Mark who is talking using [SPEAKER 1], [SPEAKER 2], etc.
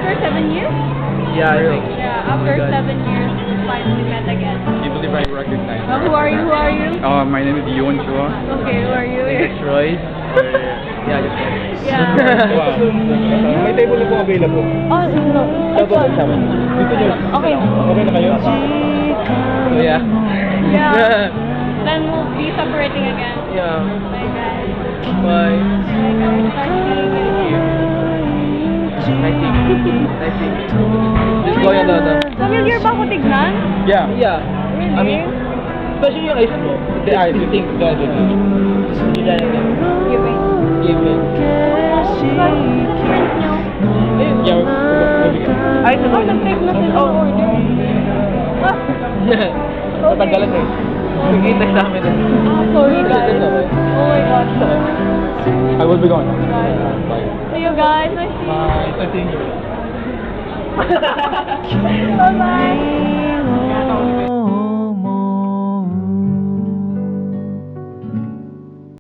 [SPEAKER 1] after 7 years?
[SPEAKER 2] Yeah, I think.
[SPEAKER 1] Yeah, after 7 years, we finally met again.
[SPEAKER 2] You believe I recognize her?
[SPEAKER 1] Who are you? Who are you?
[SPEAKER 2] My name is Yuan Chua.
[SPEAKER 1] Okay, who are you?
[SPEAKER 2] Roy. Yeah, just Roy.
[SPEAKER 1] Yeah.
[SPEAKER 2] Wow. May table na po available.
[SPEAKER 1] Oh, no.
[SPEAKER 2] Dito nyo.
[SPEAKER 1] Okay.
[SPEAKER 2] Okay na kayo? So yeah.
[SPEAKER 1] Yeah. Then we'll be separating again.
[SPEAKER 2] Yeah.
[SPEAKER 1] Bye, guys.
[SPEAKER 2] Bye.
[SPEAKER 1] Bye, guys. Start seeing you.
[SPEAKER 2] Nice seeing you. Nice seeing you. Just go yung loto.
[SPEAKER 1] Familiar ba ako tignan?
[SPEAKER 2] Yeah. Yeah.
[SPEAKER 1] Really?
[SPEAKER 2] I mean, especially yung eyes mo. The eyes, you think that it is. Hindi na lang.
[SPEAKER 1] Giving.
[SPEAKER 2] Giving.
[SPEAKER 1] Friends nyo?
[SPEAKER 2] Yeah. Ay,
[SPEAKER 1] Oh, nag-take na sila ang order. Ah,
[SPEAKER 2] Matagalan eh. Nag-intay sa amin eh.
[SPEAKER 1] sorry guys. Oh my God.
[SPEAKER 2] I will be gone.
[SPEAKER 1] Bye.
[SPEAKER 2] Bye.
[SPEAKER 1] See you guys. Nice seeing you.
[SPEAKER 2] Bye. Nice seeing you.
[SPEAKER 1] Bye-bye.